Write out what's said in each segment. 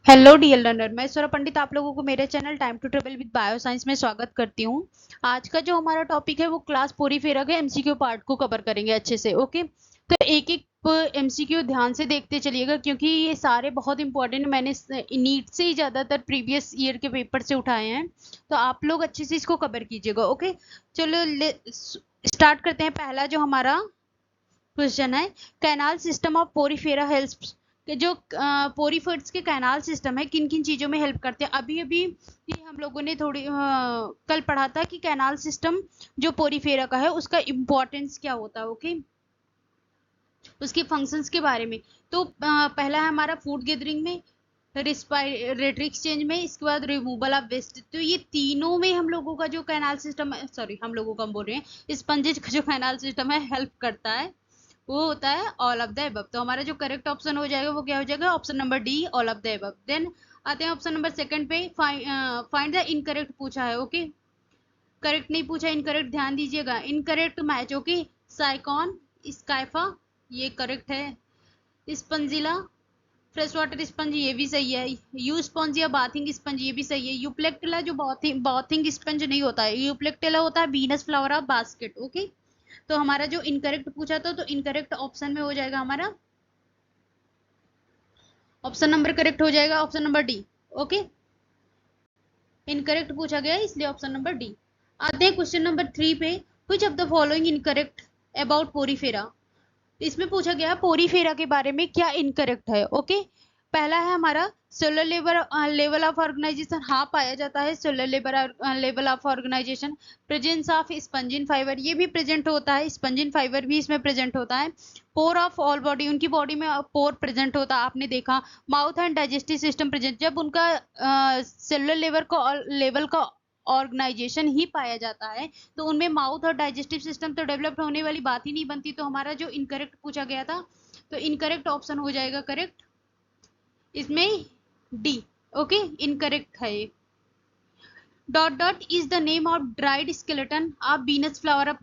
Hello dear learner, मैं स्वरा पंडित आप लोगों को मेरे channel time to travel with bio science में स्वागत करती हूँ। आज का जो हमारा टॉपिक है वो क्लास पोरीफेरा के एमसीक्यू पार्ट को कवर करेंगे अच्छे से। ओके, तो एक एक एमसीक्यू ध्यान से देखते चलिएगा क्योंकि ये सारे बहुत इंपॉर्टेंट, मैंने नीट से ही ज़्यादातर प्रीवियस ईयर के पेपर से उठाए हैं, तो आप लोग अच्छे से इसको कवर कीजिएगा। ओके, चलो स्टार्ट करते हैं। पहला जो हमारा क्वेश्चन है, canal system of Porifera helps के जो पोरीफेट्स के कैनाल सिस्टम है किन किन चीजों में हेल्प करते हैं। अभी अभी ये हम लोगों ने थोड़ी कल पढ़ा था कि कैनाल सिस्टम जो पोरीफेरा का है उसका इम्पोर्टेंस क्या होता है। ओके, उसके फंक्शंस के बारे में। तो पहला है हमारा फूड गैदरिंग में, रेस्पिरेटरी एक्सचेंज में, इसके बाद रिमूवल ऑफ वेस्ट। तो ये तीनों में हम लोगों का जो कैनाल सिस्टम है, सॉरी हम लोगों का हम बोल रहे हैं, स्पंजेज का जो कैनाल सिस्टम है हेल्प करता है, वो होता है ऑल ऑफ द अबव। तो हमारा जो करेक्ट ऑप्शन हो जाएगा वो क्या हो जाएगा, option number D, all of the above. Then आते हैं ऑप्शन नंबर सेकंड पे, फाइंड द इनकरेक्ट पूछा है। ओके, करेक्ट नहीं पूछा, इनकरेक्ट ध्यान दीजिएगा। Incorrect match, okay, Sycon, Scypha, ये करेक्ट है। स्पंजिला, फ्रेश वाटर स्पंज, ये भी सही है। यू स्पंज या बाथिंग स्पंज, ये भी सही है। यूप्लेक्टिला जो बाथिंग स्पंज नहीं होता है, यूप्लेक्टिला होता है Venus flower of basket. Okay, तो हमारा जो इनकरेक्ट पूछा था तो इनकरेक्ट ऑप्शन में हो जाएगा हमारा ऑप्शन नंबर, करेक्ट हो जाएगा option number D. Okay, incorrect पूछा गया इसलिए ऑप्शन नंबर डी। आते हैं क्वेश्चन नंबर 3 पे, which of the following incorrect about Porifera. इसमें पूछा गया पोरीफेरा के बारे में क्या इनकरेक्ट है। ओके, पहला है हमारा सोलर लेवल ऑफ ऑर्गेनाइजेशन, हाँ पाया जाता है cellular level of organisation. Presence of spongin fibre, ये भी प्रेजेंट होता है, स्पंजिन फाइबर भी इसमें प्रेजेंट होता है। पोर ऑफ ऑल बॉडी, उनकी बॉडी में पोर प्रेजेंट होता है, आपने देखा। Mouth and digestive system present, जब उनका सेलुलर लेवल का ऑर्गेनाइजेशन ही पाया जाता है तो उनमें माउथ और डाइजेस्टिव सिस्टम तो डेवलप्ड होने वाली बात ही नहीं बनती। तो हमारा जो इनकरेक्ट पूछा गया था तो इनकरेक्ट ऑप्शन हो जाएगा करेक्ट इसमें डी। ओके, इनकरेक्ट है ये। Dot dot is the name of dried skeleton of Venus flower of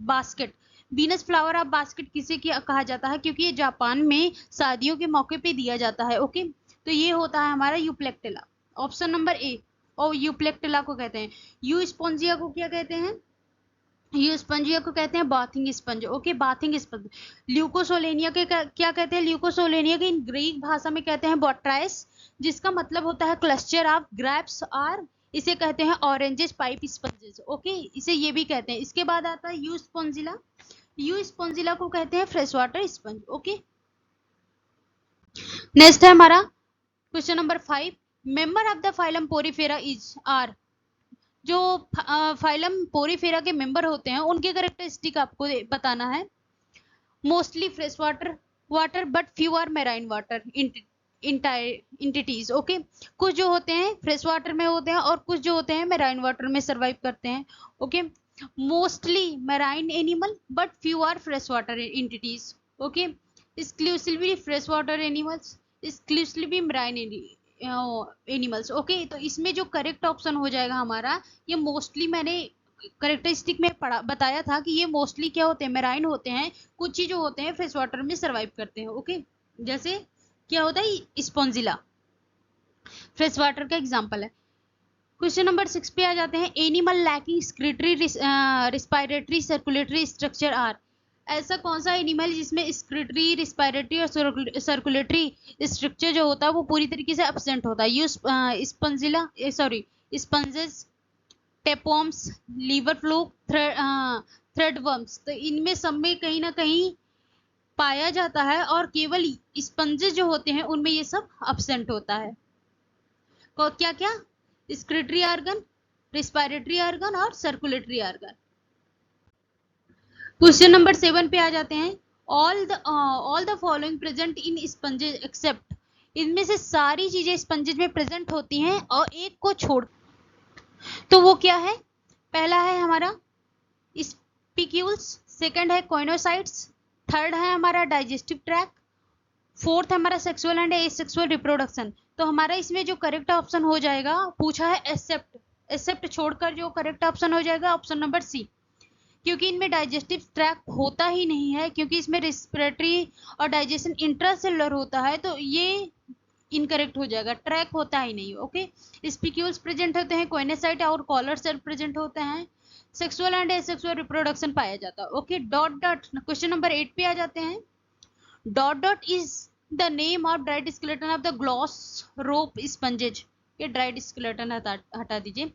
basket. Venus flower of basket किसे कहा जाता है, क्योंकि ये जापान में शादियों के मौके पे दिया जाता है। ओके, तो ये होता है हमारा यूप्लेक्टिला, ऑप्शन नंबर ए। और यूप्लेक्टिला को कहते हैं, यू स्पॉन्जिया को क्या कहते हैं, यू स्पंजिया को कहते हैं bathing sponge. Okay, bathing sponge. Leucosolenia के क्या कहते हैं, ल्यूकोसोलेनिया के इन ग्रीक भाषा में कहते हैं बॉट्राइस, जिसका मतलब होता है क्लस्टर ऑफ ग्रेप्स, और इसे कहते हैं ऑरेंजेस पाइप स्पंजेस। ओके, इसे ये भी कहते हैं। इसके बाद आता है यू स्पॉन्जिला, यू स्पॉन्जिला को कहते हैं fresh water sponge. Okay, next है हमारा question number 5, member of the phylum Porifera is are. जो फाइलम पोरीफेरा के मेंबर होते हैं उनके कैरेक्टरिस्टिक आपको बताना है। Mostly fresh water but few are marine water entities. Okay, कुछ जो होते हैं फ्रेश वाटर में होते हैं और कुछ जो होते हैं मेराइन वाटर में सरवाइव करते हैं। Okay, mostly marine animal but few are fresh water entities. Okay, exclusively fresh water animals, exclusively marine animals. Okay, तो इसमें जो करेक्ट ऑप्शन हो जाएगा हमारा, ये मोस्टली मैंने करेक्टरिस्टिक में पढ़ा बताया था कि ये मोस्टली क्या होते हैं, मेराइन होते हैं। कुछ ही जो होते हैं फ्रेश वाटर में सरवाइव करते हैं। ओके, जैसे क्या होता है स्पॉन्जिला, फ्रेश वाटर का एग्जांपल है। क्वेश्चन नंबर 6 पे आ जाते हैं, animal lacking excretory respiratory circulatory structure are. ऐसा कौन सा एनिमल जिसमें एक्सक्रीटरी, रिस्पायरेटरी और सर्कुलेटरी स्ट्रक्चर जो होता है वो पूरी तरीके से एब्सेंट होता है। यू Spongilla, sorry sponges, tapeworms, liver fluke, threadworms. तो इनमें सब में कहीं ना कहीं पाया जाता है और केवल स्पंजेस जो होते हैं उनमें ये सब एब्सेंट होता है। क्या क्या, एक्सक्रीटरी ऑर्गन, रिस्पायरेटरी ऑर्गन और सर्कुलेटरी ऑर्गन। क्वेश्चन नंबर 7 पे आ जाते हैं, all the following present in sponges except. इनमें से सारी चीजें स्पंजेस में प्रेजेंट होती हैं और एक को छोड़, तो वो क्या है। पहला है हमारा स्पिक्यूल्स, सेकंड है कोइनोसाइट्स, थर्ड है हमारा डाइजेस्टिव ट्रैक, फोर्थ है हमारा सेक्सुअल एंड एसेक्सुअल रिप्रोडक्शन। तो हमारा इसमें जो करेक्ट ऑप्शन हो जाएगा, पूछा है एक्सेप्ट, एक्सेप्ट छोड़कर जो करेक्ट ऑप्शन हो जाएगा ऑप्शन नंबर सी, क्योंकि इनमें डाइजेस्टिव ट्रैक होता ही नहीं है, क्योंकि इसमें रेस्पिरेटरी और डाइजेशन इंट्रासेलुलर होता है। तो ये इनकरेक्ट हो जाएगा, ट्रैक होता ही नहीं। ओके, स्पीक्यूल्स प्रेजेंट होते हैं, कोइनेसाइट और कॉलर सेल प्रेजेंट होते हैं, सेक्सुअल एंड एसेक्सुअल रिप्रोडक्शन पाया जाता है। Okay, dot dot, question number 8 पे आ जाते हैं। Dot dot is the name of dried skeleton of the glass rope sponges. ये ड्राइड स्केलेटन हटा दीजिए।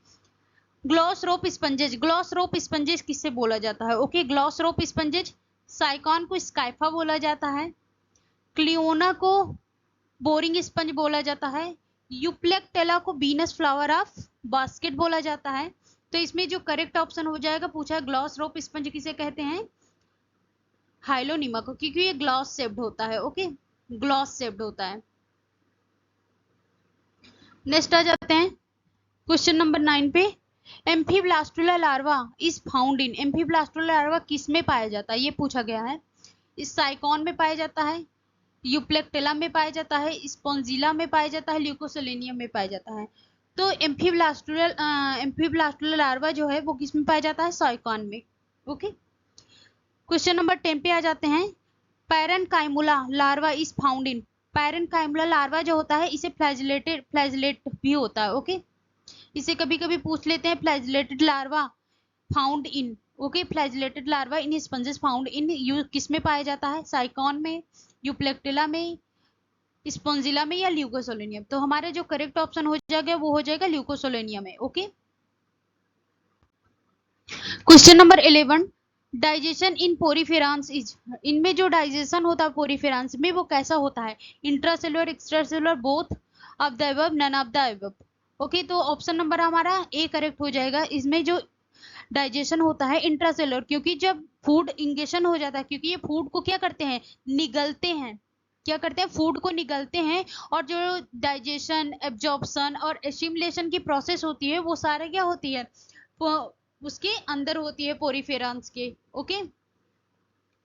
ग्लॉस रोप स्पंजेज, ग्लॉस रोप स्पंजेज किससे बोला जाता है? ओके, ग्लॉस रोप स्पंजेज, साइकॉन को स्काइफा बोला जाता है, क्लियोना को बोरिंग स्पंज बोला जाता है, यूप्लेक्टेला को बीनस फ्लावर ऑफ बास्केट बोला जाता है। तो इसमें जो करेक्ट ऑप्शन हो जाएगा, पूछा है ग्लॉस रोप स्पंज किसे कहते हैं? हाइलोनीमा को, क्योंकि ये ग्लॉस शेप्ड होता है। ओके, ग्लॉस शेप्ड होता है। नेक्स्ट आ जाते हैं क्वेश्चन नंबर 9 पे। Amphiblastula larva is found in, amphiblastula larva किस में पाया जाता है? ये पूछा गया है। इस साइकॉन में पाया जाता है, यूप्लेक्टेला में पाया जाता है, स्पॉन्जिला में पाया जाता है, ल्यूकोसेलेनियम में पाया जाता है। तो एम्फीब्लास्टुला लार्वा जो है वो किस में पाया जाता है? साइकॉन में। ओके, क्वेश्चन नंबर 10 पे आ जाते हैं। Parenchymula larva is found in, parenchymula larva जो होता है इसे फ्लैजिलेट भी होता है। ओके, इसे कभी कभी पूछ लेते हैं, flagellated larva found in. Okay, flagellated larva in sponges found in, you किस में पाया जाता है? साइकॉन में, यूप्लेक्टेला में, स्पॉन्जिला में या ल्यूकोसोलेनियम। तो हमारा जो करेक्ट ऑप्शन हो जाएगा वो हो जाएगा ल्यूकोसोलेनियम में। Okay, question number 11। Digestion in poriferans is, इनमें जो डाइजेशन होता है पोरीफेरांस में वो कैसा होता है? Intracellular, extracellular, both of the above, none of the above. Okay, तो ऑप्शन नंबर हमारा ए करेक्ट हो जाएगा। इसमें जो डाइजेशन होता है इंट्रासेलुलर, क्योंकि जब फूड इंगेशन हो जाता है, क्योंकि ये फूड को क्या करते हैं? निगलते हैं। क्या करते हैं? फूड को निगलते हैं, और जो डाइजेशन, एब्जॉर्प्शन और एसिमिलेशन की प्रोसेस होती है वो सारे क्या होती है? उसके अंदर होती है, पोरीफेरांस के। ओके,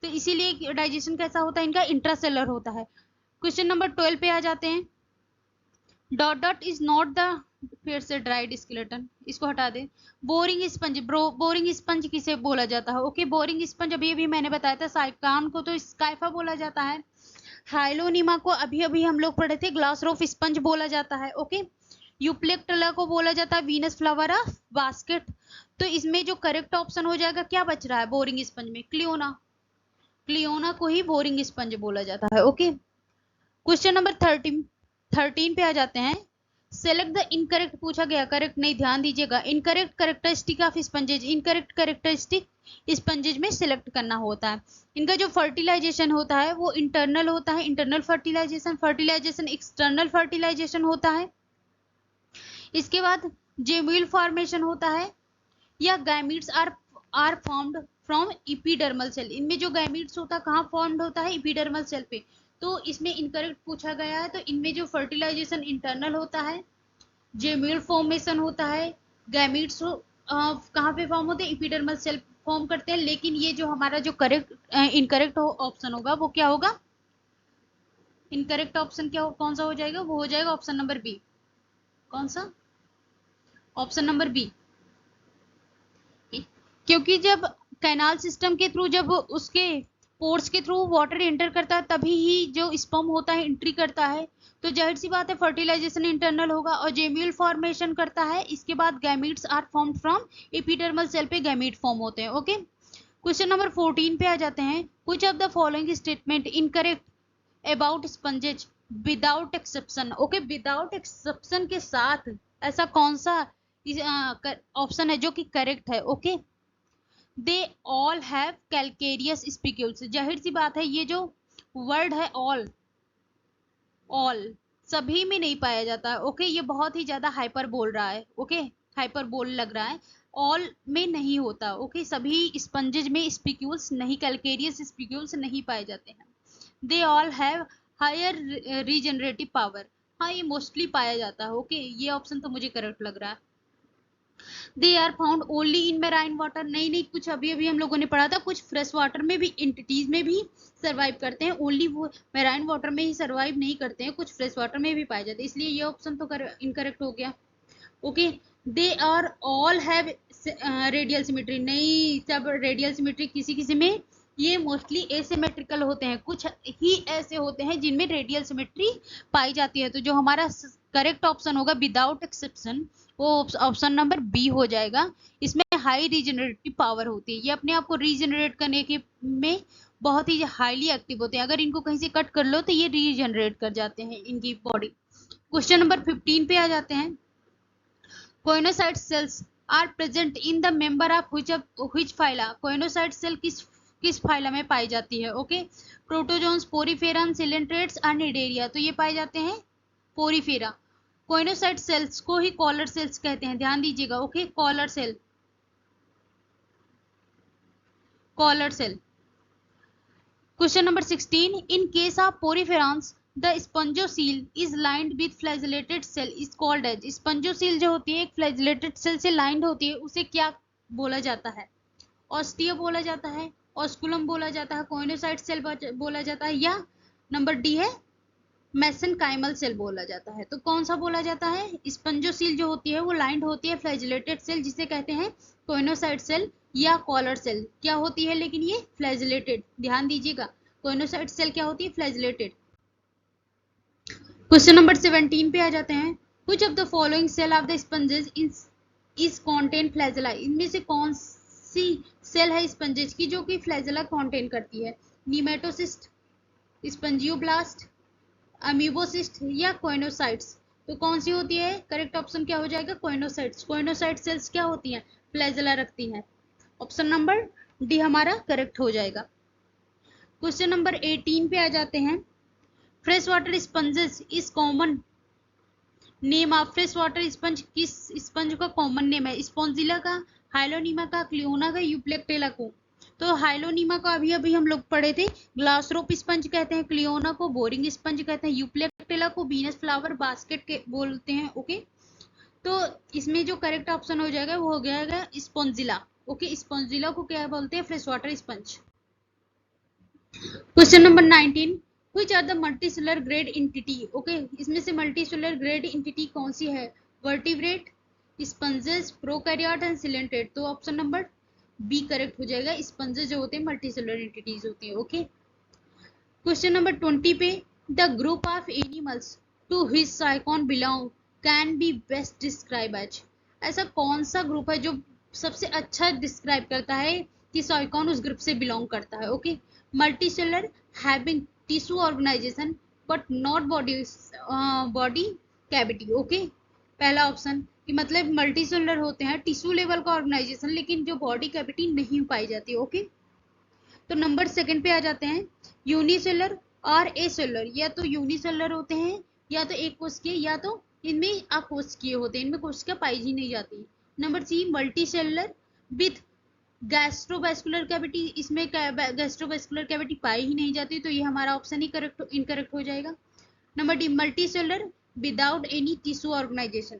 तो इसीलिए डाइजेशन कैसा होता है इनका? इंट्रासेलुलर होता है। क्वेश्चन नंबर 12 पे आ जाते हैं। Dot dot is not the, फिर से ड्राइड स्केलेटन, इसको हटा दे। बोरिंग स्पंज, बोरिंग स्पंज किसे बोला जाता है? ओके, बोरिंग स्पंज अभी अभी मैंने बताया था, साइकान को तो स्काइफा बोला जाता है, हाइलोनीमा को अभी अभी हम लोग पढ़े थे, ग्लास रोफ स्पंज बोला जाता है। ओके, यूप्लेक्टेला को बोला जाता है वीनस फ्लावर ऑफ बास्केट। तो इसमें जो करेक्ट ऑप्शन हो जाएगा, क्या बच रहा है बोरिंग स्पंज में? क्लियोना, क्लियोना को ही बोरिंग स्पंज बोला जाता है। ओके, क्वेश्चन नंबर 13 पे आ जाते हैं। सेलेक्ट द इनकरेक्ट पूछा गया, करेक्ट नहीं, ध्यान दीजिएगा। Incorrect characteristic of sponges, incorrect characteristic sponges में सिलेक्ट करना होता है। इनका जो फर्टिलाइजेशन होता है वो इंटरनल होता है, internal fertilisation, fertilisation external fertilisation होता है। इसके बाद जेम्यूल फॉर्मेशन होता है, या gametes are formed from epidermal cell. इनमें जो गैमीट्स होता है कहाँ फॉर्म्ड होता है? एपिडर्मल सेल पे। तो इसमें इनकरेक्ट पूछा गया है, तो इनमें जो फर्टिलाइजेशन इंटरनल होता है, जेम्यूल फॉर्मेशन होता है, गैमीट्स कहाँ पे फॉर्म होते हैं? एपिडर्मल सेल फॉर्म करते हैं। लेकिन ये जो हमारा जो करेक्ट इनकरेक्ट ऑप्शन होगा वो क्या होगा? इनकरेक्ट ऑप्शन क्या कौन सा हो जाएगा? वो हो जाएगा ऑप्शन नंबर बी। कौन सा? Option number B. क्योंकि जब कैनाल सिस्टम के थ्रू, जब उसके पोर्स के थ्रू वाटर एंटर करता है तभी ही जो स्पर्म होता है एंट्री करता है। तो जाहिर सी बात है फर्टिलाइजेशन इंटरनल होगा, और जेम्यूल फॉर्मेशन करता है। इसके बाद gametes are formed from epidermal cell पे गैमीट फॉर्म होते हैं। ओके, क्वेश्चन नंबर 14 पे आ जाते हैं। Which of the following statement incorrect about sponges without exception. Okay, without exception के साथ ऐसा कौन सा ऑप्शन है जो कि करेक्ट है? Okay, they all have calcareous spicules. जाहिर सी बात है ये जो वर्ड है ऑल, ऑल सभी में नहीं पाया जाता है। ओके, ये बहुत ही ज्यादा हाइपर बोल रहा है। ओके, हाइपर बोल लग रहा है, ऑल में नहीं होता। ओके, सभी स्पंजेज में स्पिक्यूल्स नहीं, कैलकेरियस स्पिक्यूल्स नहीं पाए जाते हैं। They all have higher regenerative power, हाँ ये मोस्टली पाया जाता है। ओके, ये ऑप्शन तो मुझे करेक्ट लग रहा है। They are found only in marine water, नहीं नहीं, कुछ अभी अभी हम लोगों ने पढ़ा था, कुछ फ्रेश वाटर में भी एंटिटीज में भी सर्वाइव करते हैं, ओनली वो मैराइन वाटर में ही सर्वाइव नहीं करते हैं, कुछ फ्रेश वाटर में भी पाए जाते हैं। इसलिए ये ऑप्शन तो इनकरेक्ट हो गया। Okay, they are all have radial symmetry, नहीं, सब रेडियल सिमेट्री किसी किसी में ये मोस्टली एसिमेट्रिकल होते हैं, कुछ ही ऐसे होते हैं जिनमें रेडियल सिमेट्री पाई जाती है। तो जो हमारा करेक्ट ऑप्शन होगा विदाउट एक्सेप्शन वो ऑप्शन नंबर बी हो जाएगा। इसमें हाई रीजनरेटिव पावर होती है, ये अपने आप को रीजनरेट करने के में बहुत ही हाईली एक्टिव होते हैं। अगर इनको कहीं से कट कर लो तो ये रीजनरेट कर जाते हैं इनकी बॉडी। क्वेश्चन नंबर 15 पे आ जाते हैं। Coenocyte cells are present in the member of which phyla. Coenocyte cell किस फाइला में पाई जाती है? ओके, प्रोटोजोन्स, पोरीफेरम, सिलेंट्रेट्स और निडेरिया। तो ये पाए जाते हैं पोरीफेरा। कोइनोसाइट सेल्स को ही कॉलर सेल्स कहते हैं, ध्यान दीजिएगा। Okay, collar cell, collar cell. Question number 16, in case of poriferans the spongocoel is lined with flagellated cell is called as. Spongocoel जो होती है एक फ्लैजिलेटेड सेल से लाइंड होती है, उसे क्या बोला जाता है? ऑस्टिया बोला जाता है, ऑस्कुलम बोला जाता है, कोइनोसाइट सेल बोला जाता है, या नंबर डी है मेसेनकाइमल सेल बोला जाता है। तो कौन सा बोला जाता है? स्पंजोसील जो होती है वो लाइंड होती है फ्लैजिलेटेड सेल जिसे कहते हैं कोइनोसाइट सेल या कॉलर सेल। क्या होती है लेकिन ये फ्लैजिलेटेड, ध्यान दीजिएगा। कोइनोसाइट सेल क्या होती है? फ्लैजिलेटेड। क्वेश्चन नंबर 17 पे आ जाते हैं। Which of the following cell of the sponges is contain flagella. इनमें से कौन सी सेल है स्पंजेस की जो कि फ्लैजेला कॉन्टेन करती है? नीमेटोसिस्ट, स्पंजियोब्लास्ट, अमीबोसिस्ट या कोइनोसाइट्स। तो कौन सी होती है? करेक्ट ऑप्शन क्या हो जाएगा? कोइनोसाइट्स। कोइनोसाइट सेल्स क्या होती हैं? फ्लैजेला रखती हैं। ऑप्शन नंबर डी हमारा करेक्ट हो जाएगा। क्वेश्चन नंबर 18 पे आ जाते हैं। Fresh water sponges is common name of. Fresh water sponge किस स्पंज का कॉमन नेम है? स्पॉन्जिला का, हाइलोनीमा का, क्लियोना का, यूप्लेक्टेला को। तो हाइलोनीमा को अभी अभी हम लोग पढ़े थे, ग्लासरोप स्पंज कहते हैं, क्लियोना को बोरिंग स्पंज कहते हैं, यूप्लेक्टेला को वीनस फ्लावर बास्केट के बोलते हैं। ओके, तो इसमें जो करेक्ट ऑप्शन हो जाएगा वो हो जाएगा स्पॉन्जिला। ओके, स्पॉन्जिला को क्या बोलते हैं? Fresh water sponge. Question number 19, which are the multicellular grade entity. Okay, इसमें से मल्टीसेलुलर ग्रेड एंटिटी कौन सी है? Vertebrate, sponges, prokaryote and coelenterate. तो ऑप्शन नंबर बी करेक्ट हो जाएगा। स्पंजेस जो होते हैं मल्टीसेलुलर एंटिटीज होती है। ओके, क्वेश्चन नंबर 20 पे, the group of animals to which Sycon belong can be best describe as. ऐसा कौन सा ग्रुप है जो सबसे अच्छा डिस्क्राइब करता है कि साइकॉन उस ग्रुप से बिलोंग करता है? Okay, multicellular having tissue organisation but not body cavity. Okay, पहला ऑप्शन कि मतलब मल्टीसेलुलर होते हैं, टिश्यू लेवल का ऑर्गेनाइजेशन, लेकिन जो बॉडी कैविटी नहीं पाई जाती। ओके, तो नंबर सेकंड पे आ जाते हैं। यूनिसेलुलर और एसेलुलर, या तो यूनिसेलुलर होते हैं या तो एक कोशिकीय या तो इनमें अकोशिकीय होते हैं, इनमें कोशिका पाई ही नहीं जाती। Number C multicellular with gastrovascular cavity, इसमें गैस्ट्रोवेस्कुलर कैविटी पाई ही नहीं जाती, तो ये हमारा ऑप्शन ही करेक्ट इनकरेक्ट हो जाएगा। Number D multicellular without any tissue organisation.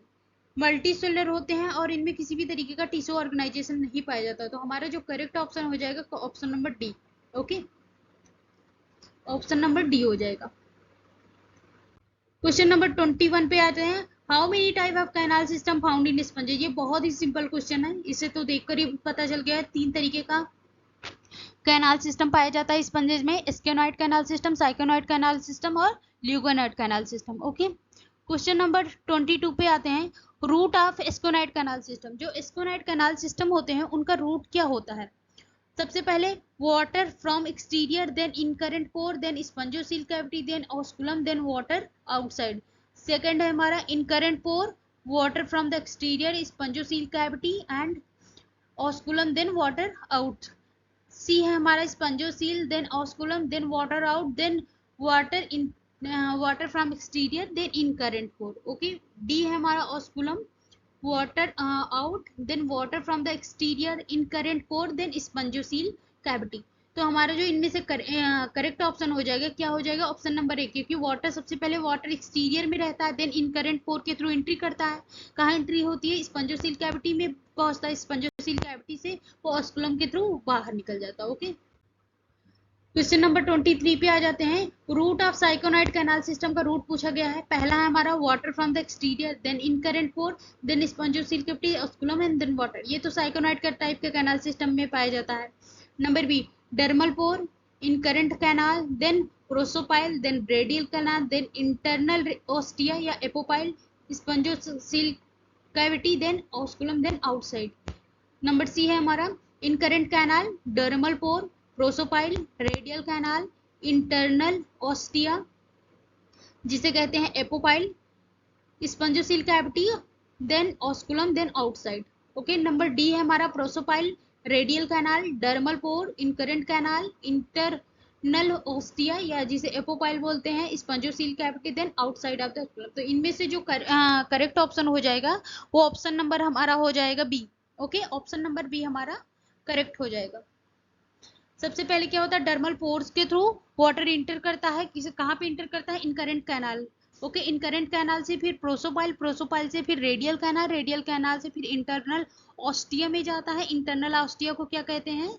Multicellular होते हैं और इनमें किसी भी तरीके का टिश्यू ऑर्गेनाइजेशन नहीं पाया जाता, तो हमारा जो करेक्ट ऑप्शन हो जाएगा option number D. Okay, option number D हो जाएगा। क्वेश्चन नंबर 21 पे आते हैं। How many type of canal system found in sponges. ये बहुत ही सिंपल क्वेश्चन है, इसे तो देखकर ही पता चल गया है। 3 तरीके का कैनाल सिस्टम पाया जाता है स्पंजेस में, asconoid canal system, syconoid canal system और leuconoid canal system. Okay, question number 22 पे आते हैं। Route of asconoid canal system. जो एस्केनॉइड कैनाल सिस्टम होते हैं उनका रूट क्या होता है? सबसे पहले water from exterior, then incurrent pore, then spongocoel cavity, then osculum, then water outside. Second है हमारा incurrent pore, water from the exterior, spongocoel cavity and osculum, then water out. C है हमारा spongocoel, then osculum, then water out, then water in water from exterior, then incurrent pore. Okay, D है हमारा osculum, water out, then water from the exterior, in current core, then spongocoel cavity। तो हमारा जो इनमें से correct option हो जाएगा क्या हो जाएगा? ऑप्शन नंबर 1, क्योंकि वाटर सबसे पहले वाटर एक्सटीरियर में रहता है, देन इन करंट पोर के थ्रू एंट्री करता है। कहाँ एंट्री होती है? स्पंजोसील कैविटी में पहुंचता है, स्पंजोसील कैविटी से वो ऑस्कुलम के थ्रू बाहर निकल जाता है। ओके, क्वेश्चन नंबर 23 पे आ जाते हैं। Route of syconoid canal system का रूट पूछा गया है। पहला है हमारा water from the exterior, then incurrent pore, then spongocoel cavity, osculum and then water. ये तो साइकोनॉइड का टाइप के कैनाल सिस्टम में पाया जाता है। Number B dermal pore, incurrent canal, then prosopyle, then radial canal, then internal ostia या apopyle, spongiocele cavity, then osculum, then outside. Number C है हमारा incurrent canal, dermal pore, prosopyle, radial canal, internal ostia जिसे कहते हैं apopyle, spongocoel cavity, then osculum, then outside. Okay, number D है हमारा prosopyle, radial canal, dermal pore, incurrent canal, internal ostia या जिसे apopyle बोलते हैं, spongocoel cavity, then outside of the osculum. तो इनमें से जो करेक्ट ऑप्शन हो जाएगा वो ऑप्शन नंबर हमारा हो जाएगा B. Okay, option number B हमारा करेक्ट हो जाएगा। सबसे पहले क्या होता है, डर्मल पोर्स के थ्रू वाटर इंटर करता है, किसे कहाँ पे इंटर करता है, incurrent canal. Okay, incurrent canal से फिर प्रोसोपाइल, प्रोसोपाइल से फिर रेडियल कैनाल, रेडियल कैनाल से फिर इंटरनल ऑस्टिया में जाता है। इंटरनल ऑस्टिया को क्या कहते हैं,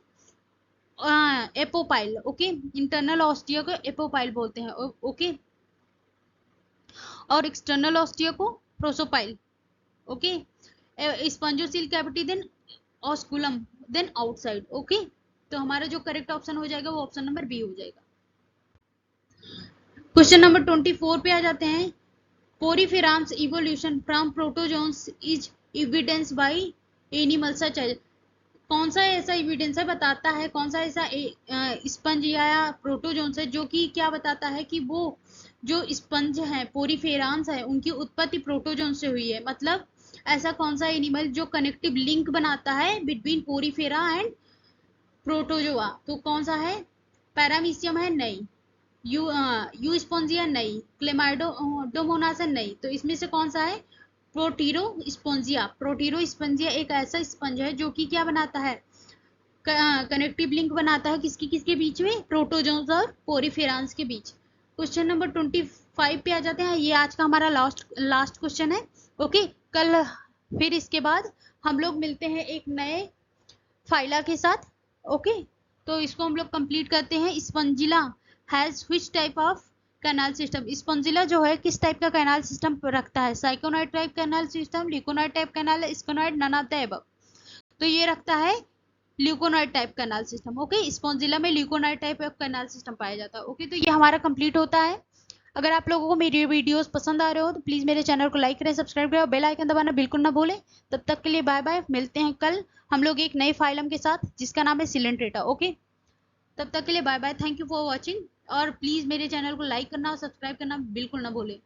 एपोपाइल। ओके, इंटरनल ऑस्टिया को एपोपाइल बोलते हैं। ओके, और एक्सटर्नल ऑस्टिया को prosopyle. Okay, spongocoel cavity, then osculum, then outside. Okay, तो हमारा जो करेक्ट ऑप्शन हो जाएगा वो ऑप्शन नंबर बी हो जाएगा। क्वेश्चन नंबर 24 पे आ जाते हैं। Poriferans evolution from protozoans is evidence by animal such as. कौन सा ऐसा एविडेंस है, बताता है कौन सा ऐसा स्पंज या प्रोटोजोन्स है जो कि क्या बताता है कि वो जो स्पंज है, पोरीफेराम्स है, उनकी उत्पत्ति प्रोटोजोन से हुई है। मतलब ऐसा कौन सा एनिमल जो कनेक्टिव लिंक बनाता है बिटवीन पोरीफेरा एंड प्रोटोजोआ, तो कौन सा है, पैरामीशियम है, नहीं, यू स्पॉन्जिया नहीं, क्लेमाइडोमोनास है, नहीं, तो इसमें से कौन सा है, प्रोटीरो स्पॉन्जिया। प्रोटीरो स्पॉन्जिया एक ऐसा स्पंज है जो कि क्या बनाता है, कनेक्टिव लिंक बनाता है किसकी किसके बीच में, प्रोटोजोन्स और पोरीफेरान्स के बीच। क्वेश्चन नंबर 25 पे आ जाते हैं। ये आज का हमारा लास्ट क्वेश्चन है। ओके, कल फिर इसके बाद हम लोग मिलते हैं एक नए फाइला के साथ। ओके, तो इसको हम लोग कंप्लीट करते हैं। Spongilla has which type of canal system. Spongilla जो है किस टाइप का कैनाल सिस्टम रखता है, syconoid type canal system, leuconoid type canal, asconoid, none of the above. तो ये रखता है leuconoid type canal system. Okay, Spongilla में leuconoid type of canal system पाया जाता है। ओके, तो ये हमारा कंप्लीट होता है। अगर आप लोगों को मेरी वीडियोस पसंद आ रहे हो तो प्लीज मेरे चैनल को लाइक करें, सब्सक्राइब करें और बेल आइकन दबाना बिल्कुल ना भूलें। तब तक के लिए बाय बाय, मिलते हैं कल हम लोग एक नए फाइलम के साथ जिसका नाम है सिलेंट्रेटा। ओके, तब तक के लिए bye bye, thank you for watching. और प्लीज मेरे चैनल को लाइक करना और सब्सक्राइब करना बिल्कुल ना भूलें।